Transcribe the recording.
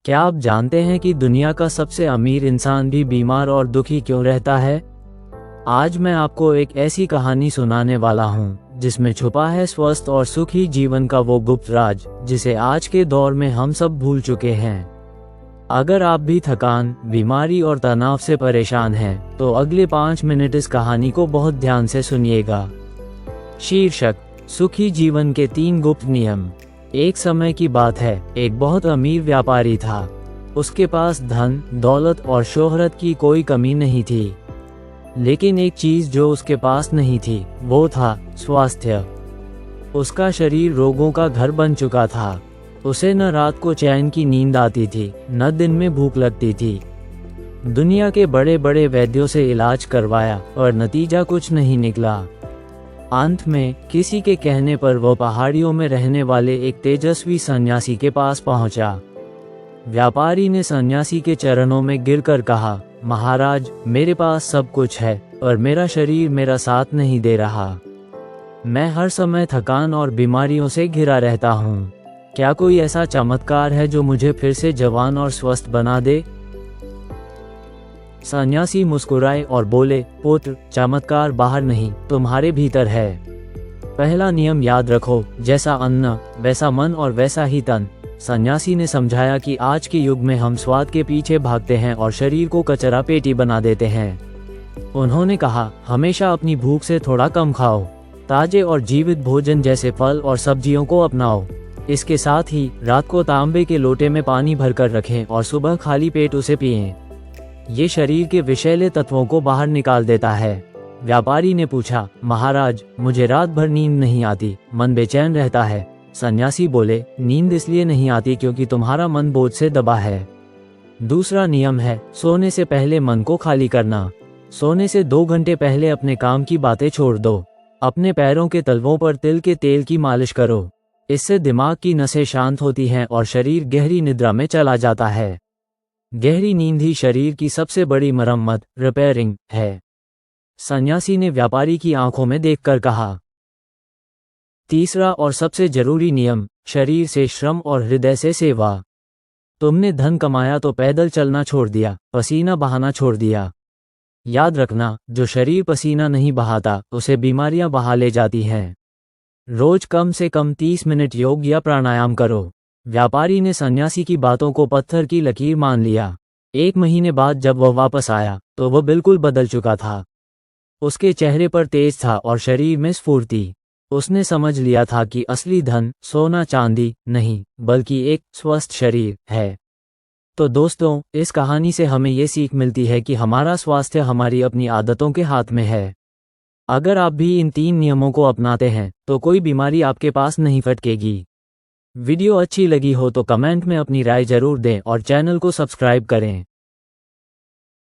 क्या आप जानते हैं कि दुनिया का सबसे अमीर इंसान भी बीमार और दुखी क्यों रहता है? आज मैं आपको एक ऐसी कहानी सुनाने वाला हूँ जिसमें छुपा है स्वस्थ और सुखी जीवन का वो गुप्त राज जिसे आज के दौर में हम सब भूल चुके हैं। अगर आप भी थकान, बीमारी और तनाव से परेशान हैं, तो अगले 5 मिनट इस कहानी को बहुत ध्यान से सुनिएगा। शीर्षक: सुखी जीवन के 3 गुप्त नियम। एक समय की बात है, एक बहुत अमीर व्यापारी था। उसके पास धन, दौलत और शोहरत की कोई कमी नहीं थी। लेकिन एक चीज जो उसके पास नहीं थी, वो था स्वास्थ्य। उसका शरीर रोगों का घर बन चुका था। उसे न रात को चैन की नींद आती थी, न दिन में भूख लगती थी। दुनिया के बड़े बड़े वैद्यों से इलाज करवाया और नतीजा कुछ नहीं निकला। अंत में किसी के कहने पर वो पहाड़ियों में रहने वाले एक तेजस्वी सन्यासी के पास पहुंचा। व्यापारी ने सन्यासी के चरणों में गिरकर कहा, महाराज, मेरे पास सब कुछ है और मेरा शरीर मेरा साथ नहीं दे रहा। मैं हर समय थकान और बीमारियों से घिरा रहता हूँ। क्या कोई ऐसा चमत्कार है जो मुझे फिर से जवान और स्वस्थ बना दे? सन्यासी मुस्कुराए और बोले, पुत्र, चमत्कार बाहर नहीं, तुम्हारे भीतर है। पहला नियम याद रखो, जैसा अन्न वैसा मन और वैसा ही तन। सन्यासी ने समझाया कि आज के युग में हम स्वाद के पीछे भागते हैं और शरीर को कचरा पेटी बना देते हैं। उन्होंने कहा, हमेशा अपनी भूख से थोड़ा कम खाओ। ताजे और जीवित भोजन जैसे फल और सब्जियों को अपनाओ। इसके साथ ही रात को तांबे के लोटे में पानी भरकर रखें और सुबह खाली पेट उसे पिएं। ये शरीर के विषैले तत्वों को बाहर निकाल देता है। व्यापारी ने पूछा, महाराज, मुझे रात भर नींद नहीं आती, मन बेचैन रहता है। सन्यासी बोले, नींद इसलिए नहीं आती क्योंकि तुम्हारा मन बोझ से दबा है। दूसरा नियम है, सोने से पहले मन को खाली करना। सोने से 2 घंटे पहले अपने काम की बातें छोड़ दो। अपने पैरों के तलवों पर तिल के तेल की मालिश करो। इससे दिमाग की नसें शांत होती हैं और शरीर गहरी निद्रा में चला जाता है। गहरी नींद ही शरीर की सबसे बड़ी मरम्मत, रिपेयरिंग है। सन्यासी ने व्यापारी की आंखों में देखकर कहा। तीसरा और सबसे जरूरी नियम, शरीर से श्रम और हृदय से सेवा। तुमने धन कमाया तो पैदल चलना छोड़ दिया, पसीना बहाना छोड़ दिया। याद रखना, जो शरीर पसीना नहीं बहाता, उसे बीमारियां बहा ले जाती हैं। रोज कम से कम 30 मिनट योग या प्राणायाम करो। व्यापारी ने सन्यासी की बातों को पत्थर की लकीर मान लिया। 1 महीने बाद जब वह वापस आया तो वह बिल्कुल बदल चुका था। उसके चेहरे पर तेज था और शरीर में स्फूर्ति। उसने समझ लिया था कि असली धन सोना चांदी नहीं, बल्कि एक स्वस्थ शरीर है। तो दोस्तों, इस कहानी से हमें ये सीख मिलती है कि हमारा स्वास्थ्य हमारी अपनी आदतों के हाथ में है। अगर आप भी इन 3 नियमों को अपनाते हैं तो कोई बीमारी आपके पास नहीं फटकेगी। वीडियो अच्छी लगी हो तो कमेंट में अपनी राय जरूर दें और चैनल को सब्सक्राइब करें।